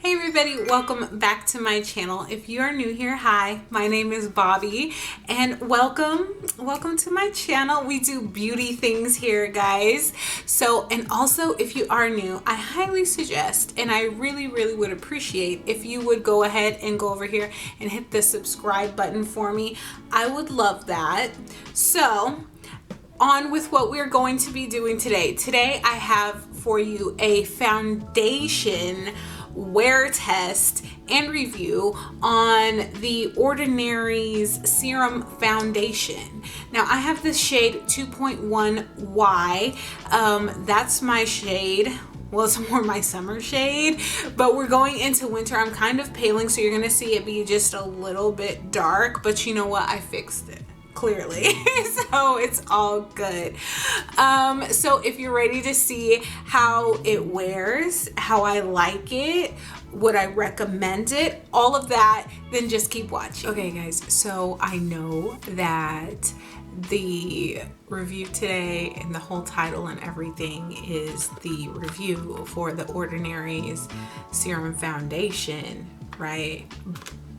Hey everybody, welcome back to my channel. If you are new here, hi, my name is Bobbi and welcome to my channel. We do beauty things here, guys. And also if you are new, I highly suggest and I really would appreciate if you would go ahead and go over here and hit the subscribe button for me. I would love that. So on with what we're going to be doing today. Today I have for you a foundation wear test and review on the Ordinary's Serum Foundation. Now I have this shade 2.1Y. That's my shade. Well, it's more my summer shade, but we're going into winter. I'm kind of paling, so you're gonna see it be just a little bit dark, but you know what? I fixed it. Clearly. So it's all good. So if you're ready to see how it wears, how I like it, would I recommend it, all of that, then just keep watching. Okay guys, so I know that the review today and the whole title and everything is the review for the Ordinary's Serum Foundation, right?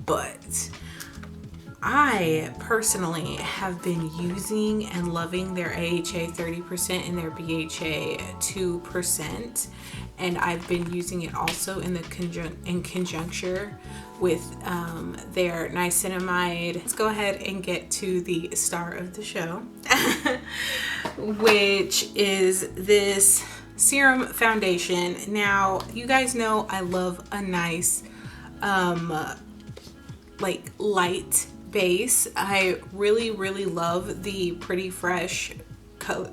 But I personally have been using and loving their AHA 30% and their BHA 2%, and I've been using it also in conjuncture with their niacinamide. Let's go ahead and get to the star of the show, which is this Serum Foundation. Now, you guys know I love a nice like light base. I really love the Pretty Fresh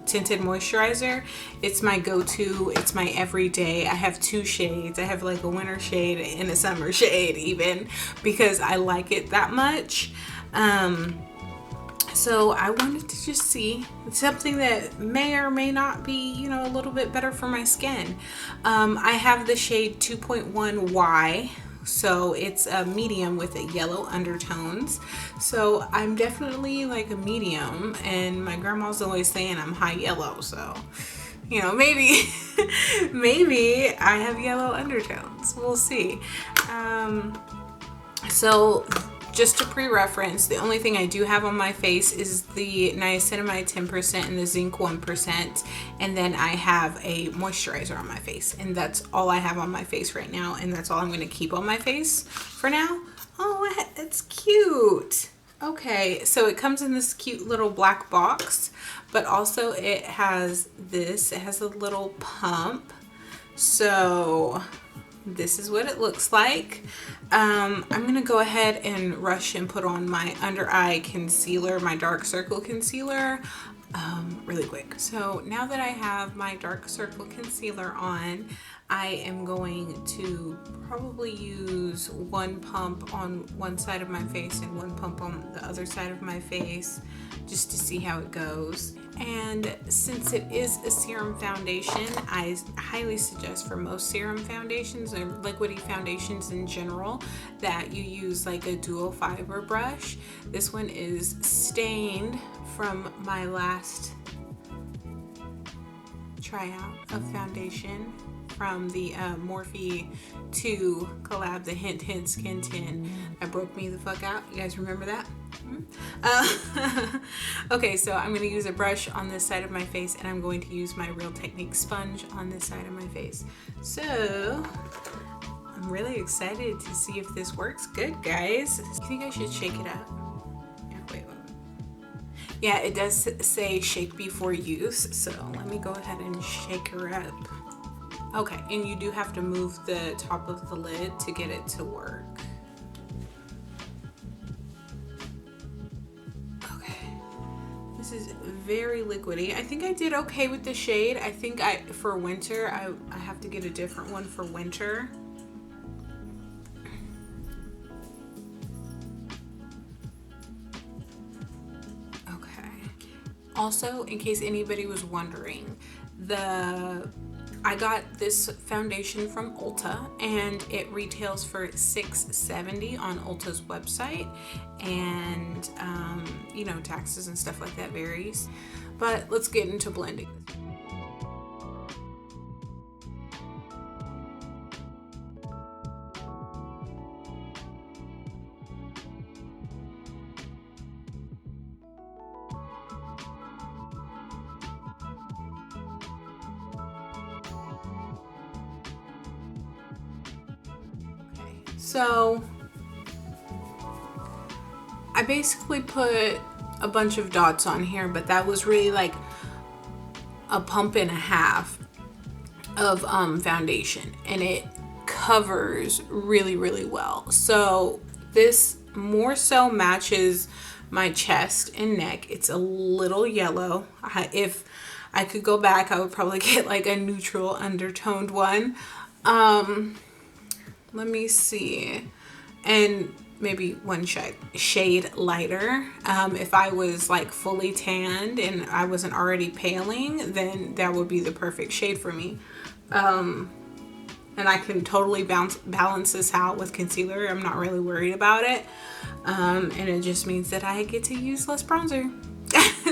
tinted moisturizer. It's my go-to. It's my everyday. I have two shades. I have like a winter shade and a summer shade even, because I like it that much. So I wanted to just see something that may or may not be, you know, a little bit better for my skin. I have the shade 2.1Y. So it's a medium with a yellow undertones. So I'm definitely like a medium, and my grandma's always saying I'm high yellow. So, you know, maybe, maybe I have yellow undertones. We'll see. So just to pre-reference, the only thing I do have on my face is the niacinamide 10% and the zinc 1%, and then I have a moisturizer on my face, and that's all I have on my face right now, and that's all I'm going to keep on my face for now. Oh, it's cute. Okay, so it comes in this cute little black box, but also it has this. It has a little pump. So this is what it looks like. I'm gonna go ahead and rush and put on my under eye concealer, my dark circle concealer, really quick. So now that I have my dark circle concealer on, I am going to probably use one pump on one side of my face and one pump on the other side of my face, just to see how it goes. And since it is a serum foundation, I highly suggest for most serum foundations or liquidy foundations in general that you use like a dual fiber brush. This one is stained from my last tryout of foundation from the Morphe 2 collab, the Hint Skin Tint. That broke me the fuck out. You guys remember that? Okay, so I'm going to use a brush on this side of my face, and I'm going to use my Real Technique sponge on this side of my face. So I'm really excited to see if this works good, guys. I think I should shake it up. Yeah, wait. Yeah, it does say shake before use, so let me go ahead and shake her up. Okay, and you do have to move the top of the lid to get it to work. Okay, this is very liquidy. I think I did okay with the shade. I think for winter, I have to get a different one for winter. Okay. Also, in case anybody was wondering, I got this foundation from Ulta, and it retails for $6.70 on Ulta's website, and you know, taxes and stuff like that varies. But let's get into blending. So I basically put a bunch of dots on here, but that was really like a pump and a half of foundation, and it covers really, really well. So this more so matches my chest and neck. It's a little yellow. If I could go back, I would probably get like a neutral undertoned one. Let me see. And maybe one shade lighter. If I was like fully tanned and I wasn't already paling, then that would be the perfect shade for me. And I can totally balance this out with concealer. I'm not really worried about it. And it just means that I get to use less bronzer.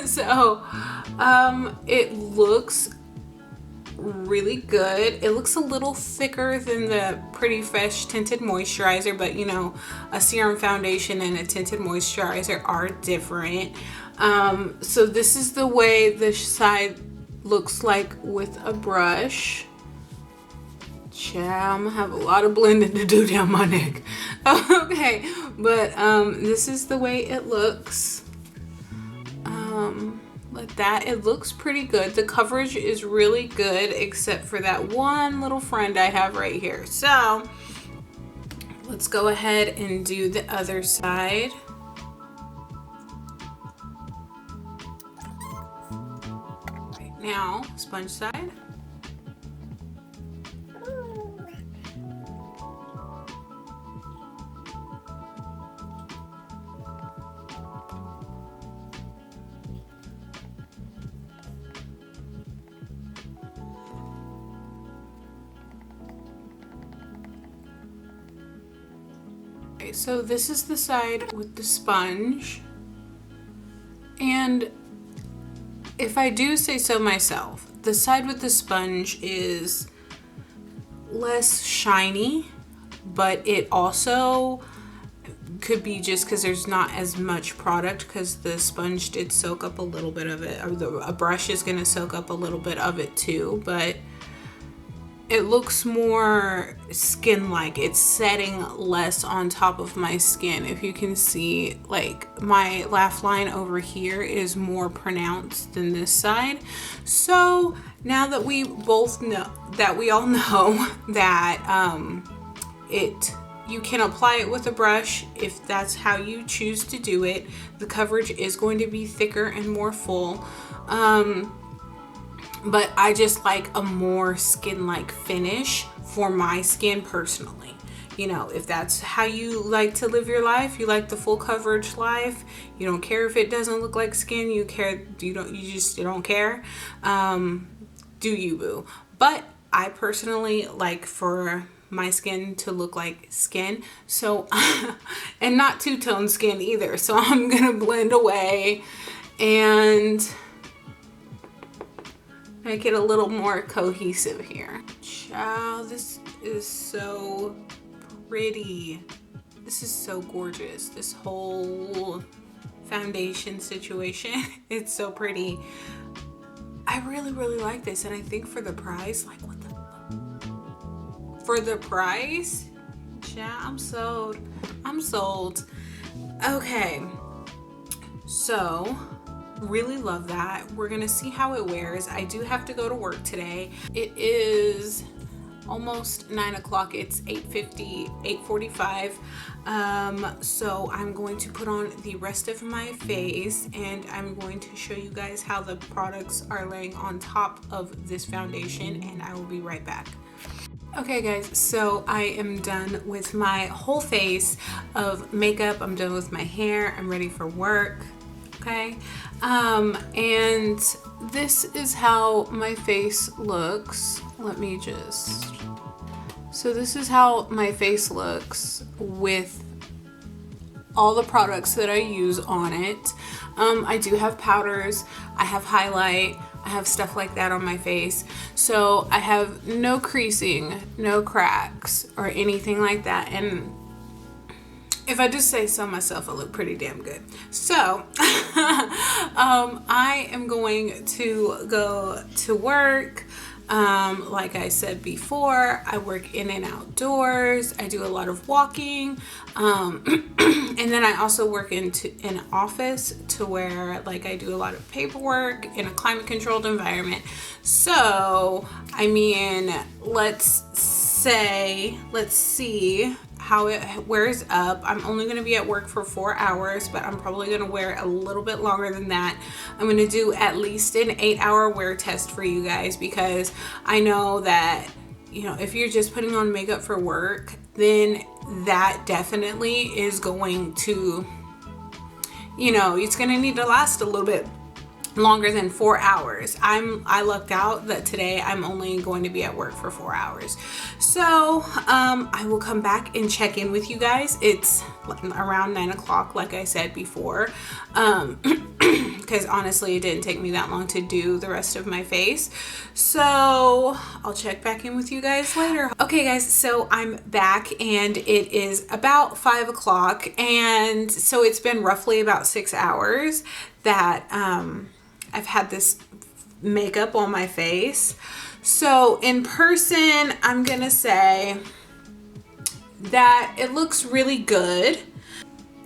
So it looks really good. It looks a little thicker than the Pretty Fresh tinted moisturizer, but you know, a serum foundation and a tinted moisturizer are different. So this is the way this side looks like with a brush. Yeah, I'm gonna have a lot of blending to do down my neck. Okay, but this is the way it looks. Like that, it looks pretty good. The coverage is really good, except for that one little friend I have right here. So let's go ahead and do the other side. Right now, sponge side. Okay, so this is the side with the sponge, and if I do say so myself, the side with the sponge is less shiny, but it also could be just because there's not as much product, because the sponge did soak up a little bit of it. A brush is going to soak up a little bit of it too, but it looks more skin-like. It's setting less on top of my skin. If you can see, like my laugh line over here is more pronounced than this side. So now that we both know, that we all know that you can apply it with a brush if that's how you choose to do it. The coverage is going to be thicker and more full. But I just like a more skin-like finish for my skin personally. You know, if that's how you like to live your life, you like the full coverage life, you don't care if it doesn't look like skin, you just don't care, do you, boo? But I personally like for my skin to look like skin, so and not two-tone skin either, so I'm gonna blend away and make it a little more cohesive here. Child, this is so pretty. This is so gorgeous. This whole foundation situation, it's so pretty. I really, really like this, and I think for the price, like what the fuck? For the price, yeah, I'm sold. I'm sold. Okay, so really love that. We're gonna see how it wears. I do have to go to work today. It is almost 9 o'clock. It's 8:50, 8:45. So I'm going to put on the rest of my face, and I'm going to show you guys how the products are laying on top of this foundation, and I will be right back. Okay guys, so I am done with my whole face of makeup. I'm done with my hair. I'm ready for work. Okay, and this is how my face looks. So this is how my face looks with all the products that I use on it. I do have powders, I have highlight, I have stuff like that on my face. So I have no creasing, no cracks, or anything like that. And if I just say so myself, I look pretty damn good. So I am going to go to work. Like I said before, I work in and outdoors. I do a lot of walking. And then I also work in an office to where like I do a lot of paperwork in a climate controlled environment. So, I mean, let's see how it wears up. I'm only going to be at work for 4 hours, but I'm probably going to wear a little bit longer than that. I'm going to do at least an 8-hour wear test for you guys, because I know that, you know, if you're just putting on makeup for work, then that definitely is going to, you know, it's going to need to last a little bit longer than 4 hours. I lucked out that today I'm only going to be at work for 4 hours. So I will come back and check in with you guys. It's around 9 o'clock, like I said before, because honestly it didn't take me that long to do the rest of my face. So I'll check back in with you guys later. Okay guys, so I'm back and it is about 5 o'clock, and so it's been roughly about 6 hours that I've had this makeup on my face. So in person, I'm gonna say that it looks really good.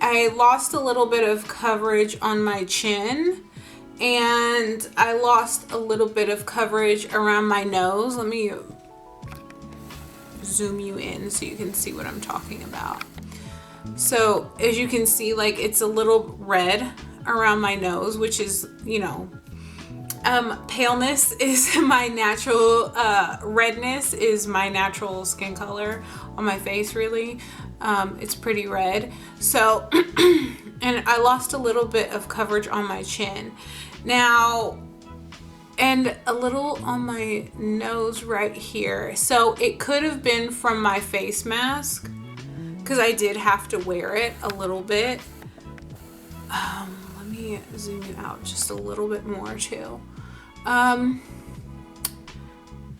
I lost a little bit of coverage on my chin, and I lost a little bit of coverage around my nose. Let me zoom you in so you can see what I'm talking about. So as you can see, like, it's a little red around my nose, which is, you know, paleness is my natural, redness is my natural skin color on my face, really. It's pretty red. So, and I lost a little bit of coverage on my chin. Now, and a little on my nose right here. So it could have been from my face mask, because I did have to wear it a little bit. Let me zoom you out just a little bit more too.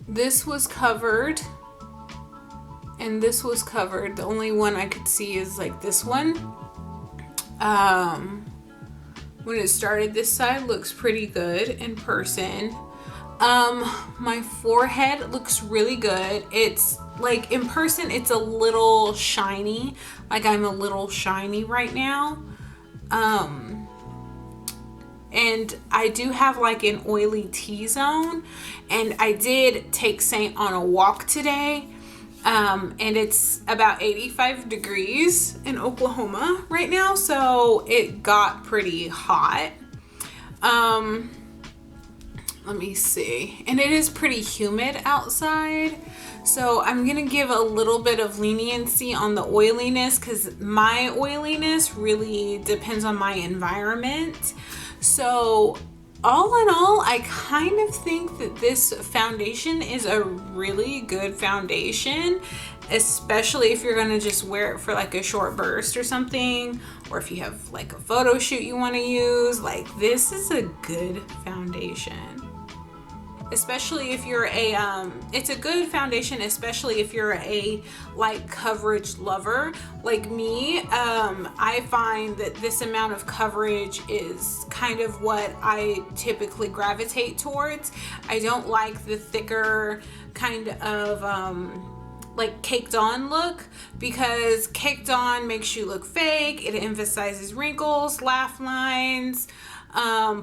This was covered, and this was covered. The only one I could see is like this one. When it started, this side looks pretty good in person. My forehead looks really good. It's like in person, it's a little shiny. Like I'm a little shiny right now. And I do have like an oily T-zone, and I did take Saint on a walk today. And it's about 85 degrees in Oklahoma right now, so it got pretty hot. Let me see. And it is pretty humid outside. So I'm going to give a little bit of leniency on the oiliness, because my oiliness really depends on my environment. So all in all, I kind of think that this foundation is a really good foundation, especially if you're going to just wear it for like a short burst or something, or if you have like a photo shoot you want to use. Like, this is a good foundation. Especially if you're a, it's a good foundation, especially if you're a light coverage lover like me. I find that this amount of coverage is kind of what I typically gravitate towards. I don't like the thicker kind of, like caked on look, because caked on makes you look fake. It emphasizes wrinkles, laugh lines,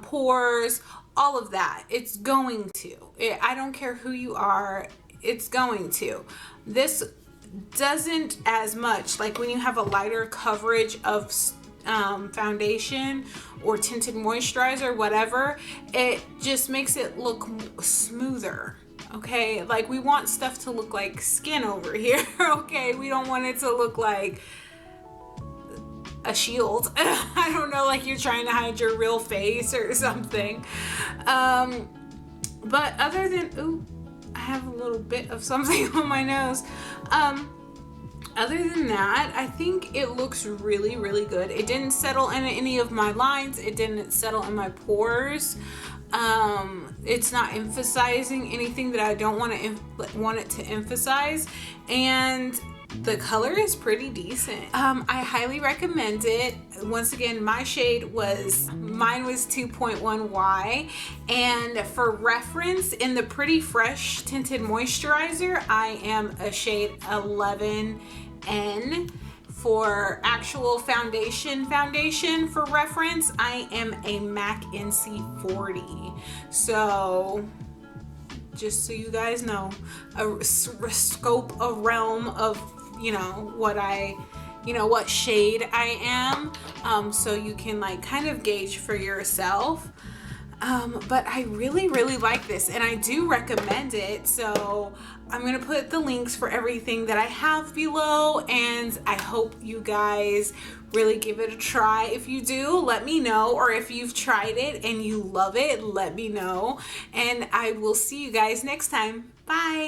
pores, all of that. It's going to. I don't care who you are, it's going to. This doesn't as much. Like when you have a lighter coverage of foundation or tinted moisturizer, whatever, it just makes it look smoother. Okay, like we want stuff to look like skin over here. Okay, we don't want it to look like a shield. I don't know, like you're trying to hide your real face or something. But other than, ooh, I have a little bit of something on my nose. Other than that, I think it looks really, really good. It didn't settle in any of my lines. It didn't settle in my pores. It's not emphasizing anything that I don't want it to emphasize. And The color is pretty decent. I highly recommend it. Once again, my shade was, mine was 2.1Y. And for reference, in the Pretty Fresh Tinted Moisturizer, I am a shade 11N. For actual foundation for reference, I am a MAC NC40. So just so you guys know, a scope, a realm of, you know, what shade I am, so you can like kind of gauge for yourself. But I really like this, and I do recommend it. So I'm gonna put the links for everything that I have below, and I hope you guys really give it a try. If you do, let me know, or if you've tried it and you love it, let me know, and I will see you guys next time. Bye.